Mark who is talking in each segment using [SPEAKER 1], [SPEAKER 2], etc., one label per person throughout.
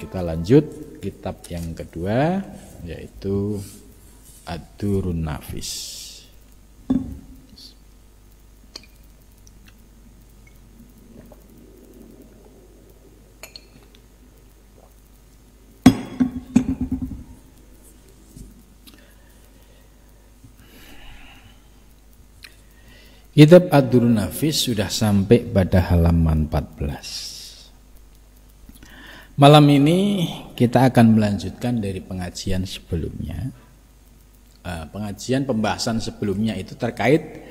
[SPEAKER 1] kita lanjut kitab yang kedua, yaitu Ad-Durrun Nafis. Kitab Ad-Durrun Nafis sudah sampai pada halaman 14. Malam ini kita akan melanjutkan dari pengajian sebelumnya. Pengajian pembahasan sebelumnya itu terkait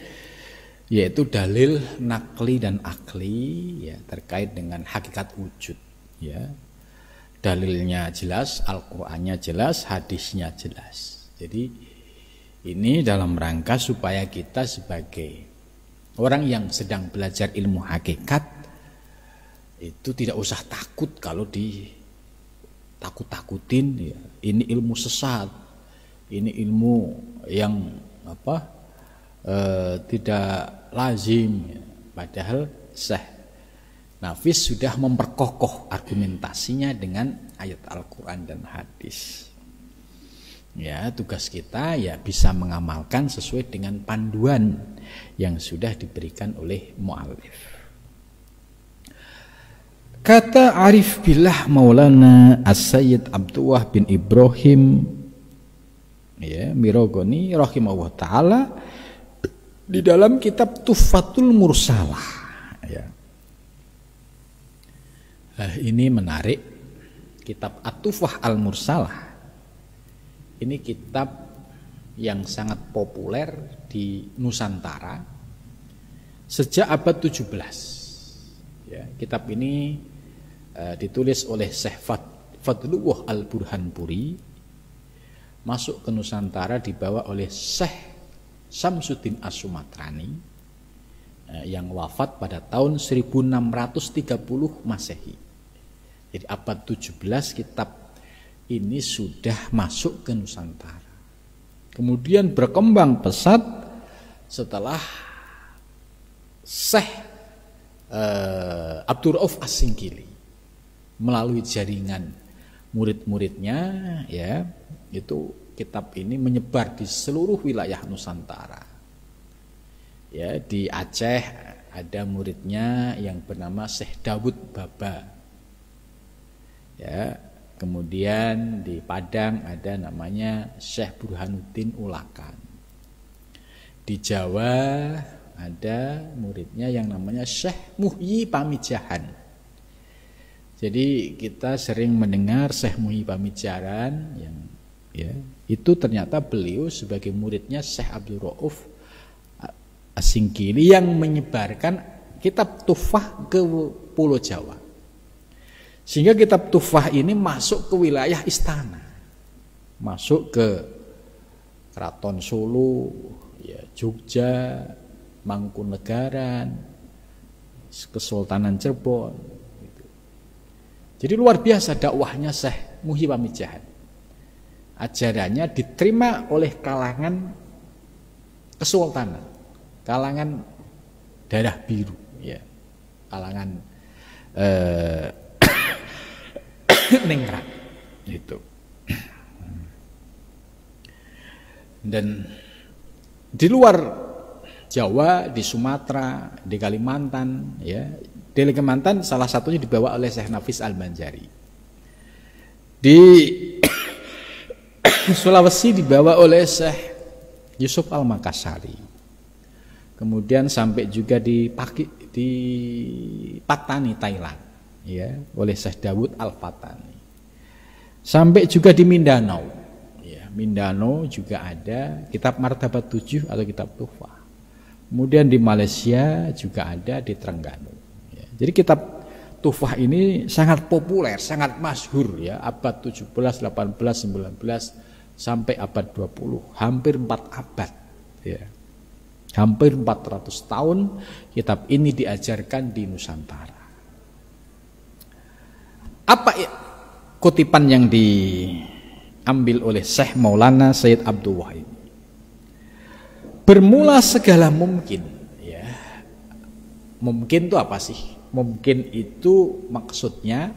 [SPEAKER 1] yaitu dalil nakli dan akli, ya, terkait dengan hakikat wujud, ya. Dalilnya jelas, Al-Qur'annya jelas, hadisnya jelas. Jadi ini dalam rangka supaya kita sebagai orang yang sedang belajar ilmu hakikat itu tidak usah takut kalau ditakut-takutin, ya. Ini ilmu sesat, ini ilmu yang tidak lazim, ya. Padahal Syekh Nafis sudah memperkokoh argumentasinya dengan ayat Al-Quran dan hadis. Ya, tugas kita ya bisa mengamalkan sesuai dengan panduan yang sudah diberikan oleh mu'allif. Kata Arif Billah Maulana As-Sayyid Abdullah bin Ibrahim, ya, Mirogoni rahimahullah ta'ala, di dalam kitab Tuhfatul Mursalah, ya. Ini menarik, kitab At-Tuhfah Al-Mursalah. Ini kitab yang sangat populer di Nusantara sejak abad 17. Ya, kitab ini ditulis oleh Syekh Fadlullah Al-Burhanpuri, masuk ke Nusantara dibawa oleh Syekh Samsuddin As-Sumatrani, yang wafat pada tahun 1630 Masehi. Jadi abad 17 kitab ini sudah masuk ke Nusantara. Kemudian berkembang pesat setelah Syekh Abdul Rauf As-Singkili melalui jaringan murid-muridnya, ya, itu kitab ini menyebar di seluruh wilayah Nusantara. Ya, di Aceh ada muridnya yang bernama Syekh Dawud Baba. Ya, kemudian di Padang ada namanya Syekh Burhanuddin Ulakan. Di Jawa ada muridnya yang namanya Syekh Muhyi Pamijahan. Jadi kita sering mendengar Syekh Muhyi Pamijahan yang, ya, itu ternyata beliau sebagai muridnya Syekh Abdul Rauf As-Singkili yang menyebarkan kitab Tuhfah ke Pulau Jawa. Sehingga kitab Tuhfah ini masuk ke wilayah istana, masuk ke Keraton Solo, ya, Jogja, Mangkunegaran, Kesultanan Cirebon. Gitu. Jadi luar biasa dakwahnya Syekh Muhyi Pamijahan. Ajarannya diterima oleh kalangan kesultanan, kalangan darah biru, ya, kalangan ningrat itu. Dan di luar Jawa, di Sumatera, di Kalimantan, ya, di Kalimantan salah satunya dibawa oleh Syekh Nafis Al-Banjari. Di Sulawesi dibawa oleh Syekh Yusuf Al-Makassari. Kemudian sampai juga di Patani, Thailand, ya, oleh Syekh Dawud Al-Fatani. Sampai juga di Mindanao, ya, Mindanao juga ada kitab Martabat 7 atau kitab Tuhfah. Kemudian di Malaysia juga ada di Terengganu, ya. Jadi kitab Tuhfah ini sangat populer, sangat masyhur, ya, abad 17, 18, 19 sampai abad 20, hampir 4 abad, ya. Hampir 400 tahun kitab ini diajarkan di Nusantara. Apa kutipan yang diambil oleh Syekh Maulana Sayyid Abdul Wahid? Bermula segala mungkin, ya. Mungkin itu apa sih? Mungkin itu maksudnya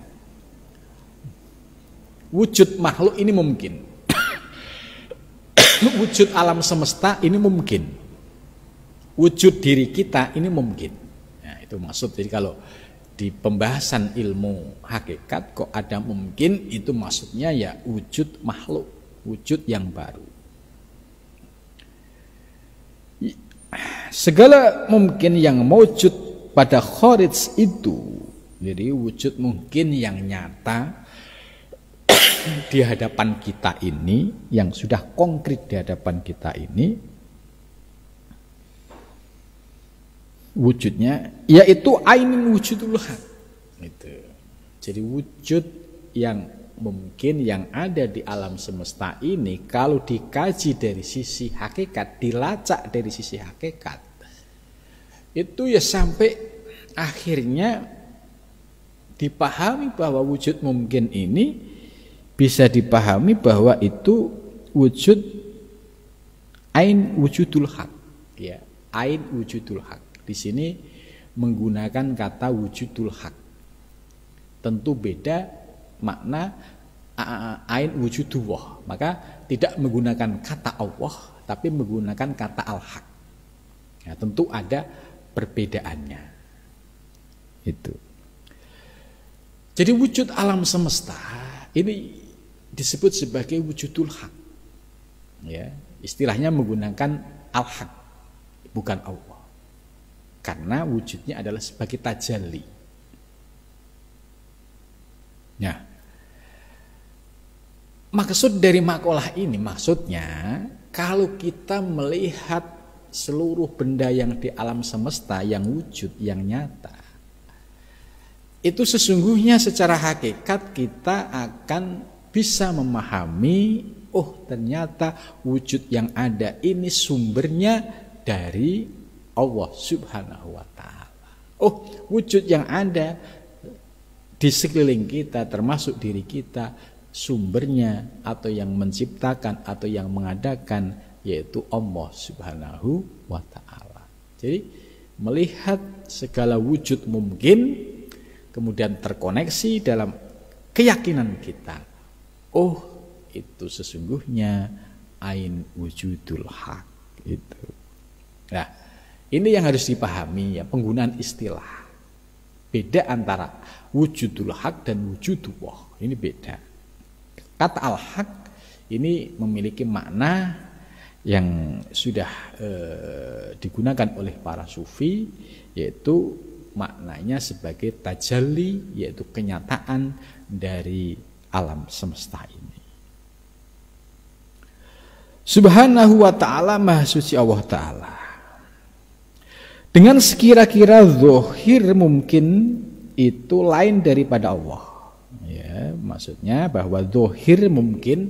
[SPEAKER 1] Wujud makhluk ini mungkin. Wujud alam semesta ini mungkin. Wujud diri kita ini mungkin. Nah, itu maksud. Jadi kalau di pembahasan ilmu hakikat kok ada mungkin, itu maksudnya ya wujud makhluk, wujud yang baru. Segala mungkin yang wujud pada kharij itu, jadi wujud mungkin yang nyata di hadapan kita ini, yang sudah konkret di hadapan kita ini, wujudnya yaitu ainun wujudul haq. Itu. Jadi wujud yang mungkin yang ada di alam semesta ini, kalau dikaji dari sisi hakikat, dilacak dari sisi hakikat, itu ya sampai akhirnya dipahami bahwa wujud mungkin ini bisa dipahami bahwa itu wujud ain wujudul haq, ya, ain wujudul haq. Di sini menggunakan kata wujudul haq. Tentu beda makna ain wujudullah, maka tidak menggunakan kata Allah tapi menggunakan kata al-haq. Ya, tentu ada perbedaannya. Itu. Jadi wujud alam semesta ini disebut sebagai wujudul haq. Ya, istilahnya menggunakan al-haq, bukan Allah. Karena wujudnya adalah sebagai tajalli. Nah, maksud dari makalah ini, maksudnya kalau kita melihat seluruh benda yang di alam semesta yang wujud, yang nyata, itu sesungguhnya secara hakikat kita akan bisa memahami, oh ternyata wujud yang ada ini sumbernya dari Allah Subhanahu wa ta'ala. Oh, wujud yang ada di sekeliling kita, termasuk diri kita, sumbernya atau yang menciptakan atau yang mengadakan yaitu Allah Subhanahu wa ta'ala. Jadi melihat segala wujud mungkin, kemudian terkoneksi dalam keyakinan kita, oh itu sesungguhnya ain wujudul haq. Itu. Nah, ini yang harus dipahami, ya, penggunaan istilah. Beda antara wujudul haq dan wujudullah. Ini beda. Kata al-haq ini memiliki makna yang sudah digunakan oleh para sufi, yaitu maknanya sebagai tajalli, yaitu kenyataan dari alam semesta ini. Subhanahu wa ta'ala, maha suci Allah ta'ala. Dengan sekira-kira zahir mungkin itu lain daripada Allah. Ya, maksudnya bahwa zahir mungkin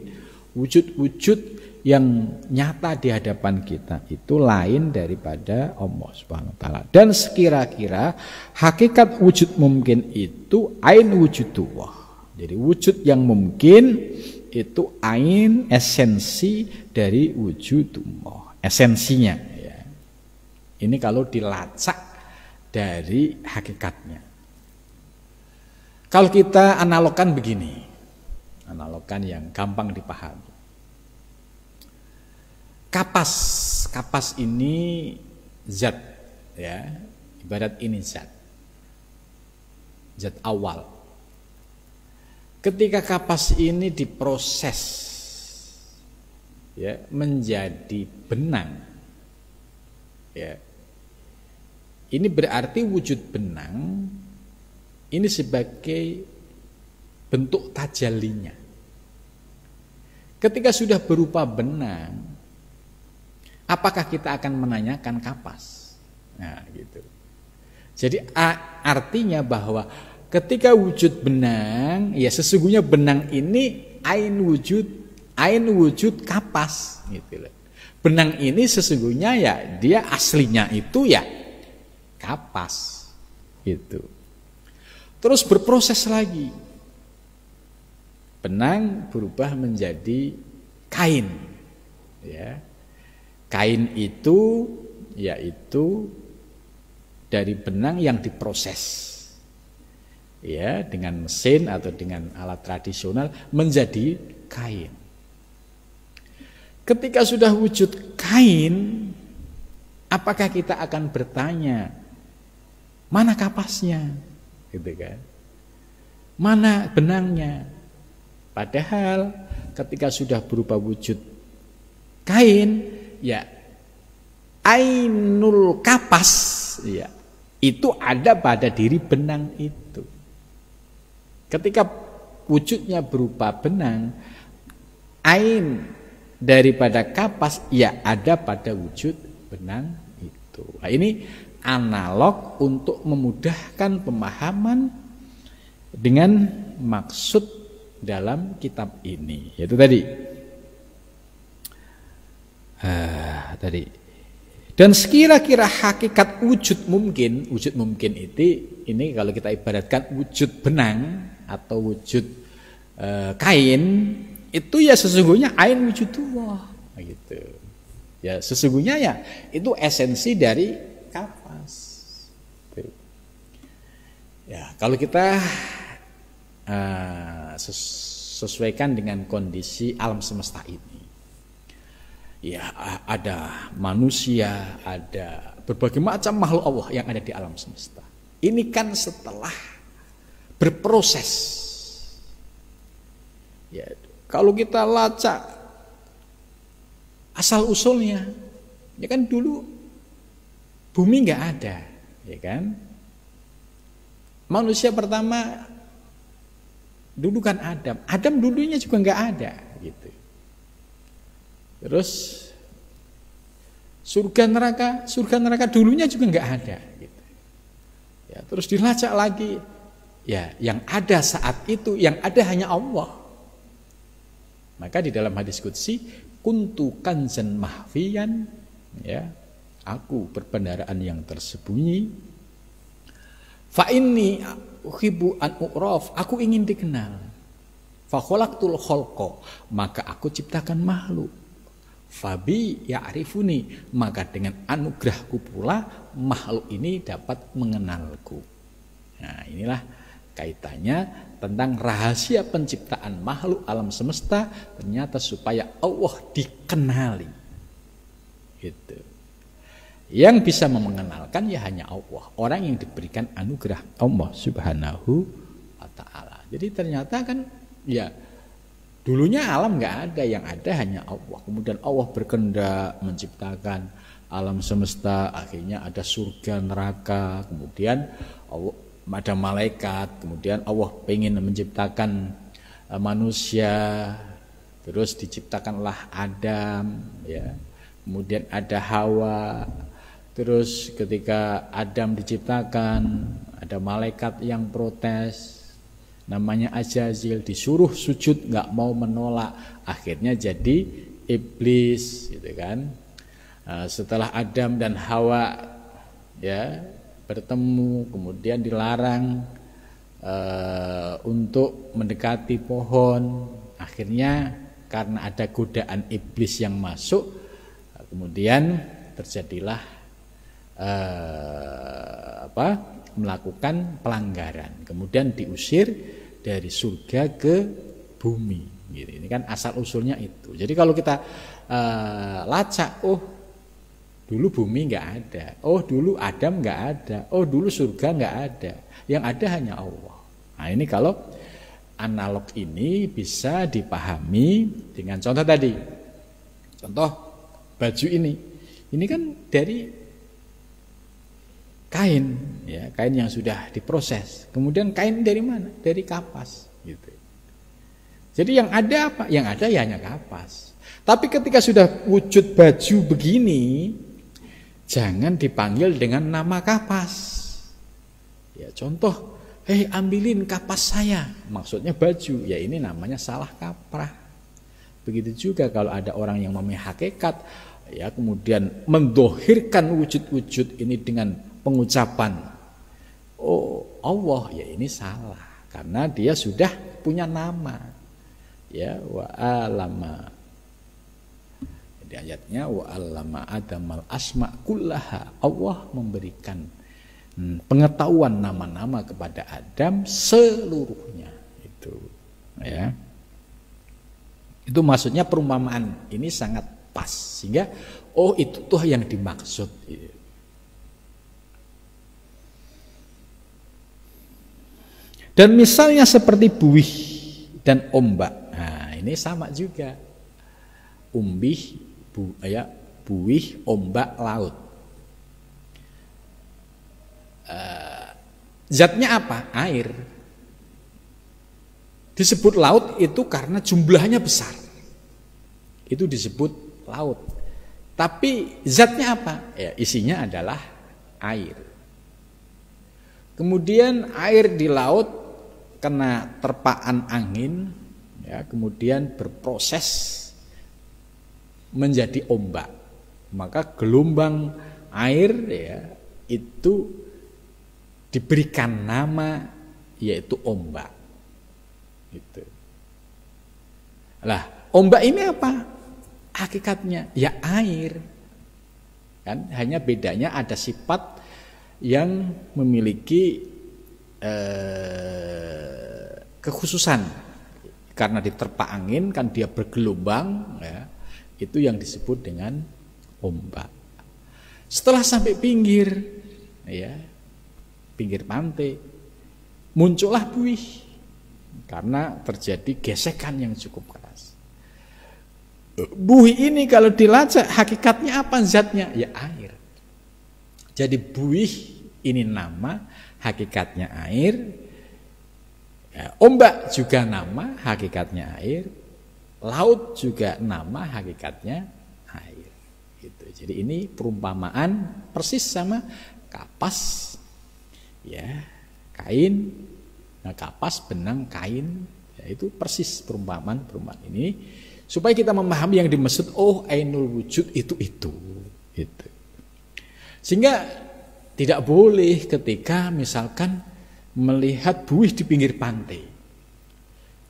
[SPEAKER 1] wujud-wujud yang nyata di hadapan kita itu lain daripada Allah Subhanahu wa taala. Dan sekira-kira hakikat wujud mungkin itu ain wujudullah. Jadi wujud yang mungkin itu ain, esensi dari wujudullah, esensinya. Ini kalau dilacak dari hakikatnya. Kalau kita analogkan begini, analogkan yang gampang dipahami. Kapas ini zat, ya, ibarat ini zat awal. Ketika kapas ini diproses, ya, menjadi benang, ya, ini berarti wujud benang ini sebagai bentuk tajallinya. Ketika sudah berupa benang, apakah kita akan menanyakan kapas? Nah, gitu. Jadi artinya bahwa ketika wujud benang, ya sesungguhnya benang ini ain wujud kapas, gitu loh. Benang ini sesungguhnya ya dia aslinya itu ya kapas, gitu. Terus berproses lagi, benang berubah menjadi kain, ya. Kain itu yaitu dari benang yang diproses. ya, dengan mesin atau dengan alat tradisional menjadi kain. Ketika sudah wujud kain, apakah kita akan bertanya, mana kapasnya? Gitu kan? Mana benangnya? Padahal ketika sudah berupa wujud kain, ya ainul kapas, ya itu ada pada diri benang itu. Ketika wujudnya berupa benang, ain daripada kapas ya ada pada wujud benang itu. Nah, ini analog untuk memudahkan pemahaman dengan maksud dalam kitab ini, yaitu tadi. Dan sekira-kira hakikat wujud mungkin ini kalau kita ibaratkan wujud benang atau wujud kain, itu ya sesungguhnya ain wujudullah gitu. Ya sesungguhnya ya itu esensi dari kapas. Ya kalau kita sesuaikan dengan kondisi alam semesta ini, ya ada manusia, ada berbagai macam makhluk Allah yang ada di alam semesta. Ini kan setelah berproses. Ya, kalau kita lacak asal usulnya, ya kan dulu bumi nggak ada, ya kan? Manusia pertama dulu kan Adam. Adam dulunya juga nggak ada, gitu. Terus surga neraka dulunya juga nggak ada, gitu. Ya, terus dilacak lagi, ya yang ada saat itu, yang ada hanya Allah. Maka di dalam hadis qudsi, kuntu kanzan mahfiyan, ya, aku perbendaharaan yang tersembunyi. Fa inni uhibbu an u'raf, aku ingin dikenal. Fa khalaqtul khalqa, maka aku ciptakan makhluk. Fabi ya'rifuni, maka dengan anugerahku pula makhluk ini dapat mengenalku. Nah, inilah kaitannya tentang rahasia penciptaan makhluk alam semesta, ternyata supaya Allah dikenali. Gitu. Yang bisa mengenalkan ya hanya Allah, orang yang diberikan anugerah Allah Subhanahu wa ta'ala. Jadi ternyata kan ya dulunya alam nggak ada, yang ada hanya Allah. Kemudian Allah berkehendak menciptakan alam semesta, akhirnya ada surga neraka, kemudian Allah, ada malaikat, kemudian Allah pengen menciptakan manusia, terus diciptakanlah Adam, ya. Kemudian ada Hawa, terus ketika Adam diciptakan, ada malaikat yang protes, namanya Azazil, disuruh sujud nggak mau menolak, akhirnya jadi iblis, gitu kan. Setelah Adam dan Hawa ya bertemu, kemudian dilarang untuk mendekati pohon, akhirnya karena ada godaan iblis yang masuk, kemudian terjadilah melakukan pelanggaran, kemudian diusir dari surga ke bumi. Gitu. Ini kan asal usulnya itu. Jadi kalau kita lacak, oh dulu bumi nggak ada, oh dulu Adam nggak ada, oh dulu surga nggak ada, yang ada hanya Allah. Nah ini kalau analog ini bisa dipahami dengan contoh tadi, contoh baju ini kan dari kain, ya kain yang sudah diproses. Kemudian kain dari mana? Dari kapas, gitu. Jadi yang ada apa? Yang ada ya hanya kapas. Tapi ketika sudah wujud baju begini, jangan dipanggil dengan nama kapas. Ya contoh, ambilin kapas saya, maksudnya baju. Ya ini namanya salah kaprah. Begitu juga kalau ada orang yang memahami hakikat, ya kemudian mendohirkan wujud-wujud ini dengan pengucapan oh Allah, ya ini salah karena dia sudah punya nama, ya wa alama, di ayatnya wa alama adamal asma kullaha, Allah memberikan pengetahuan nama-nama kepada Adam seluruhnya itu, ya. Itu maksudnya perumpamaan ini sangat pas sehingga oh itu tuh yang dimaksud. Dan misalnya seperti buih dan ombak, nah ini sama juga, buih, ombak, laut. Zatnya apa? Air. Disebut laut itu karena jumlahnya besar. Itu disebut laut. Tapi zatnya apa? Ya, isinya adalah air. Kemudian air di laut kena terpaan angin, ya, kemudian berproses menjadi ombak. Maka gelombang air, ya, itu diberikan nama yaitu ombak. Gitu. Lah, ombak ini apa? Hakikatnya ya air. Kan hanya bedanya ada sifat yang memiliki kekhususan. Karena diterpa angin kan dia bergelombang, ya. Itu yang disebut dengan ombak. Setelah sampai pinggir, ya, pinggir pantai, muncullah buih karena terjadi gesekan yang cukup keras. Buih ini kalau dilacak hakikatnya apa zatnya? Ya air. Jadi buih ini nama, hakikatnya air. Ya, ombak juga nama, hakikatnya air. Laut juga nama, hakikatnya air. Gitu. Jadi ini perumpamaan persis sama kapas, ya, kain, nah, kapas, benang, kain, ya, itu persis perumpamaan ini supaya kita memahami yang dimaksud oh ainul wujud itu gitu. Sehingga tidak boleh ketika misalkan melihat buih di pinggir pantai,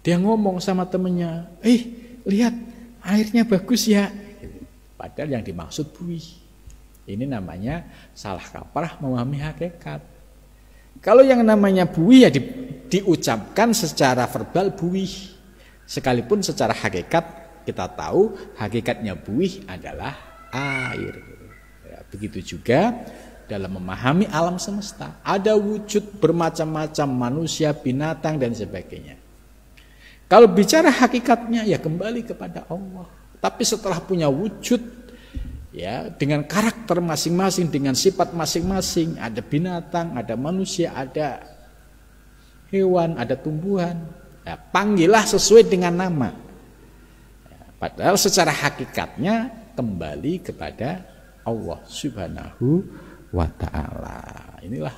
[SPEAKER 1] dia ngomong sama temennya, lihat airnya bagus ya, padahal yang dimaksud buih. Ini namanya salah kaprah memahami hakikat. Kalau yang namanya buih ya diucapkan secara verbal buih. Sekalipun secara hakikat kita tahu hakikatnya buih adalah air. Ya, begitu juga dalam memahami alam semesta. Ada wujud bermacam-macam, manusia, binatang dan sebagainya. Kalau bicara hakikatnya ya kembali kepada Allah. Tapi setelah punya wujud, ya, dengan karakter masing-masing, dengan sifat masing-masing, ada binatang, ada manusia, ada hewan, ada tumbuhan, ya, panggillah sesuai dengan nama, ya, padahal secara hakikatnya kembali kepada Allah Subhanahu wa ta'ala. Inilah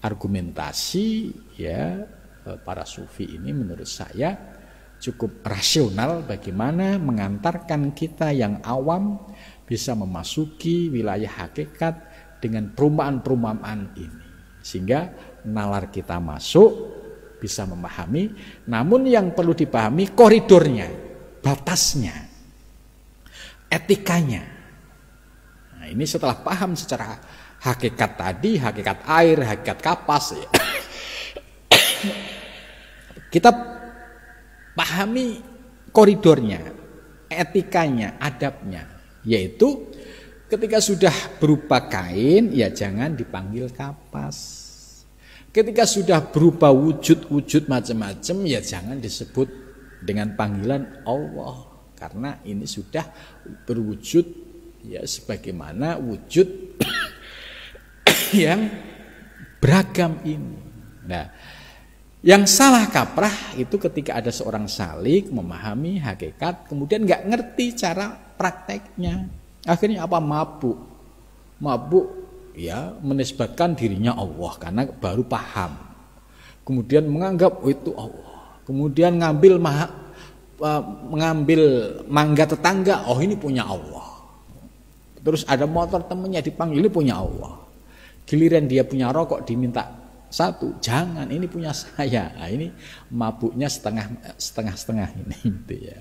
[SPEAKER 1] argumentasi, ya, para sufi ini menurut saya cukup rasional bagaimana mengantarkan kita yang awam bisa memasuki wilayah hakikat dengan perumpamaan-perumpamaan ini. Sehingga nalar kita masuk, bisa memahami, namun yang perlu dipahami koridornya, batasnya, etikanya. Nah, ini setelah paham secara hakikat tadi, hakikat air, hakikat kapas, ya. Kita pahami koridornya, etikanya, adabnya. Yaitu ketika sudah berupa kain, ya jangan dipanggil kapas. Ketika sudah berupa wujud-wujud macam-macam, ya jangan disebut dengan panggilan Allah. Karena ini sudah berwujud, ya, sebagaimana wujud yang beragam ini. Nah, yang salah kaprah itu ketika ada seorang salik memahami hakikat, kemudian nggak ngerti cara prakteknya. Akhirnya apa? Mabuk, ya, menisbatkan dirinya Allah karena baru paham. Kemudian menganggap itu Allah. Kemudian mengambil mangga tetangga, oh ini punya Allah. Terus ada motor temennya dipanggil, ini punya Allah. Giliran dia punya rokok diminta satu, jangan, ini punya saya. Nah, ini mabuknya setengah ini, gitu ya.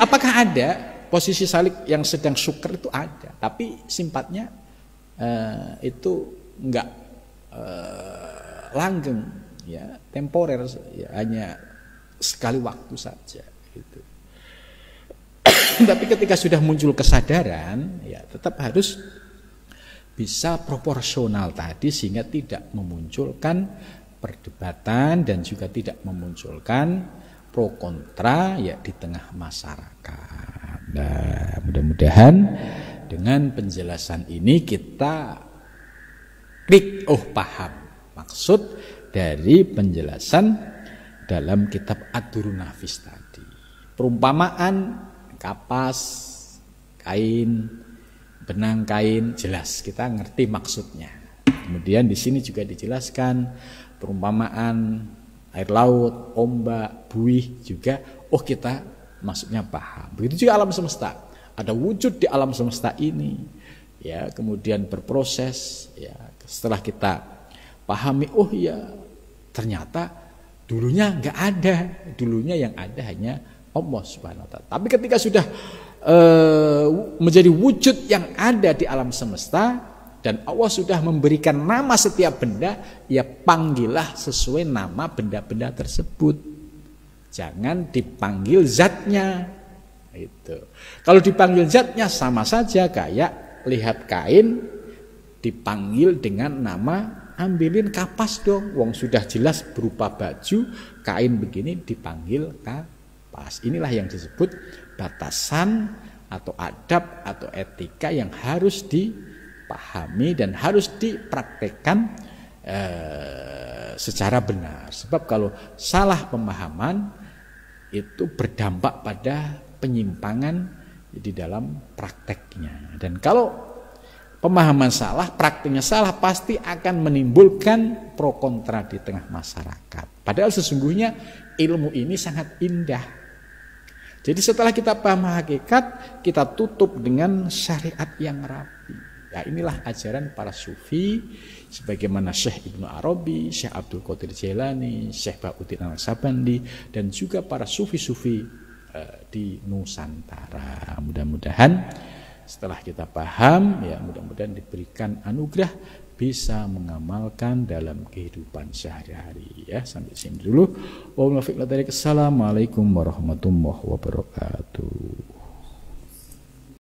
[SPEAKER 1] Apakah ada posisi salik yang sedang syukur? Itu ada, tapi sifatnya itu enggak langgeng, ya, temporer, ya, hanya sekali waktu saja gitu. Tapi ketika sudah muncul kesadaran, ya tetap harus bisa proporsional tadi, sehingga tidak memunculkan perdebatan dan juga tidak memunculkan pro kontra ya di tengah masyarakat. Nah, mudah-mudahan dengan penjelasan ini kita klik, oh paham maksud dari penjelasan dalam kitab Ad-Durrun Nafis tadi. Perumpamaan kapas, kain, benang kain, jelas kita ngerti maksudnya. Kemudian di sini juga dijelaskan perumpamaan air laut, ombak, buih juga, oh kita maksudnya paham. Begitu juga alam semesta. Ada wujud di alam semesta ini, ya, kemudian berproses, ya, setelah kita pahami, oh ya ternyata dulunya nggak ada, dulunya yang ada hanya Allah Subhanahu wa Ta'ala. Tapi ketika sudah menjadi wujud yang ada di alam semesta dan Allah sudah memberikan nama setiap benda, ya panggillah sesuai nama benda-benda tersebut. Jangan dipanggil zatnya. Itu. Kalau dipanggil zatnya sama saja kayak lihat kain dipanggil dengan nama, ambilin kapas dong. Wong sudah jelas berupa baju, kain begini dipanggil kapas. Inilah yang disebut batasan atau adab atau etika yang harus dipahami dan harus dipraktekkan secara benar. Sebab kalau salah pemahaman itu berdampak pada penyimpangan di dalam prakteknya. Dan kalau pemahaman salah, praktiknya salah, pasti akan menimbulkan pro kontra di tengah masyarakat. Padahal sesungguhnya ilmu ini sangat indah. Jadi setelah kita paham hakikat, kita tutup dengan syariat yang rapi. Ya, inilah ajaran para sufi, sebagaimana Syekh Ibnu Arabi, Syekh Abdul Qadir Jailani, Syekh Bahuddin Al-Sabandi, dan juga para sufi-sufi di Nusantara. Mudah-mudahan setelah kita paham, ya mudah-mudahan diberikan anugerah bisa mengamalkan dalam kehidupan sehari-hari. Ya, sampai sini dulu. Wassalamualaikum warahmatullahi wabarakatuh.